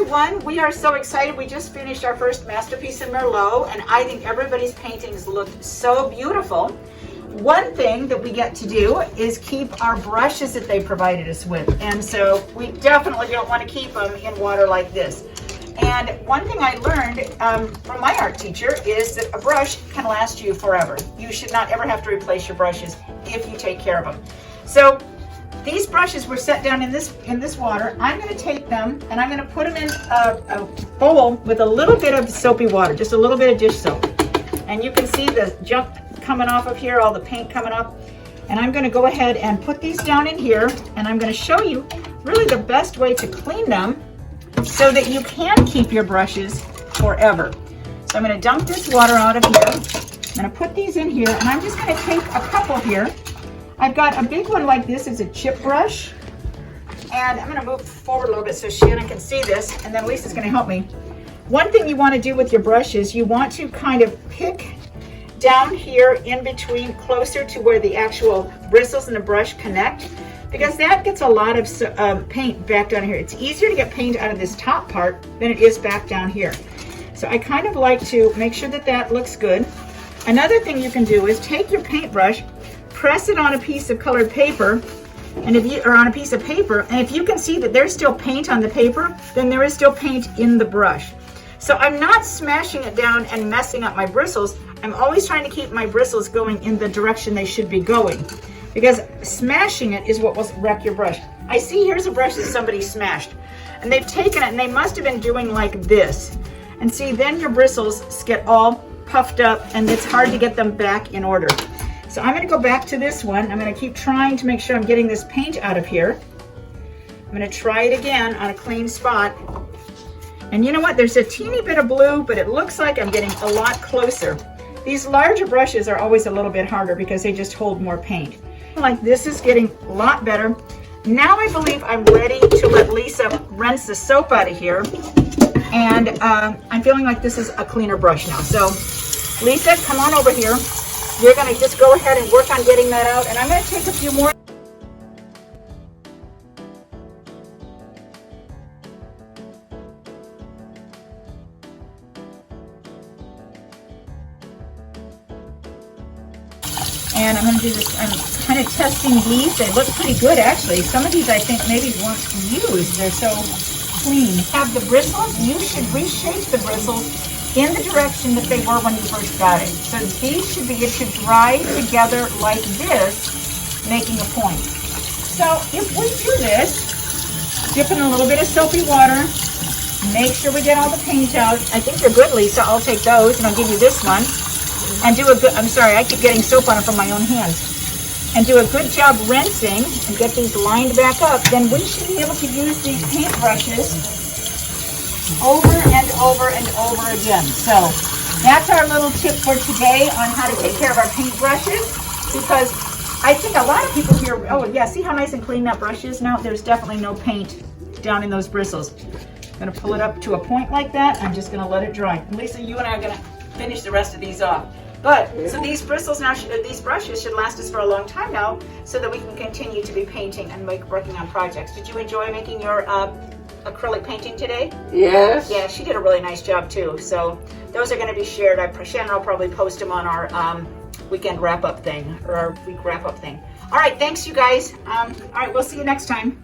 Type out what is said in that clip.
everyone, we are so excited. We just finished our first masterpiece in Merlot, and I think everybody's paintings looked so beautiful. One thing that we get to do is keep our brushes that they provided us with, and so we definitely don't want to keep them in water like this. And one thing I learned from my art teacher is that a brush can last you forever. You should not ever have to replace your brushes if you take care of them. So these brushes were set down in this water. I'm going to take them and I'm going to put them in a bowl with a little bit of soapy water, just a little bit of dish soap. And you can see the junk coming off of here, all the paint coming off. And I'm going to go ahead and put these down in here, and I'm going to show you really the best way to clean them so that you can keep your brushes forever. So I'm going to dump this water out of here. I'm going to put these in here, and I'm just going to take a couple here. I've got a big one like this. It's a chip brush, and I'm going to move forward a little bit so Shannon can see this, and then Lisa's going to help me. One thing you want to do with your brushes, you want to kind of pick down here in between, closer to where the actual bristles and the brush connect, because that gets a lot of paint back down here. It's easier to get paint out of this top part than it is back down here. So I kind of like to make sure that that looks good. Another thing you can do is take your paintbrush, press it on a piece of colored paper, and on a piece of paper, and if you can see that there's still paint on the paper, then there is still paint in the brush. So I'm not smashing it down and messing up my bristles. I'm always trying to keep my bristles going in the direction they should be going, because smashing it is what will wreck your brush. I see here's a brush that somebody smashed, and they've taken it and they must have been doing like this. And see, then your bristles get all puffed up and it's hard to get them back in order. So I'm going to go back to this one. I'm going to keep trying to make sure I'm getting this paint out of here. I'm going to try it again on a clean spot. And you know what? There's a teeny bit of blue, but it looks like I'm getting a lot closer. These larger brushes are always a little bit harder because they just hold more paint. Like this is getting a lot better. Now I believe I'm ready to let Lisa rinse the soap out of here. And I'm feeling like this is a cleaner brush now. So Lisa, come on over here. You're going to just go ahead and work on getting that out. And I'm going to take a few more. And I'm going to do this, I'm kind of testing these. They look pretty good actually. Some of these I think maybe weren't used. They're so clean. Have the bristles, you should reshape the bristles in the direction that they were when you first got it. So these should be, it should dry together like this, making a point. So if we do this, dip in a little bit of soapy water, make sure we get all the paint out. I think they're good, Lisa. I'll take those and I'll give you this one. And do a good, I'm sorry, I keep getting soap on it from my own hands. And do a good job rinsing and get these lined back up. Then we should be able to use these paint brushes over and over and over again. So that's our little tip for today on how to take care of our paint brushes. Because I think a lot of people here, oh yeah, see how nice and clean that brush is now? There's definitely no paint down in those bristles. I'm gonna pull it up to a point like that. I'm just gonna let it dry. And Lisa, you and I are gonna finish the rest of these off. But, so these bristles now, these brushes should last us for a long time now, so that we can continue to be painting and working on projects. Did you enjoy making your acrylic painting today? Yes. Yeah, she did a really nice job too. So those are going to be shared. Shannon will probably post them on our weekend wrap-up thing, or our week wrap-up thing. All right, thanks you guys. All right, we'll see you next time.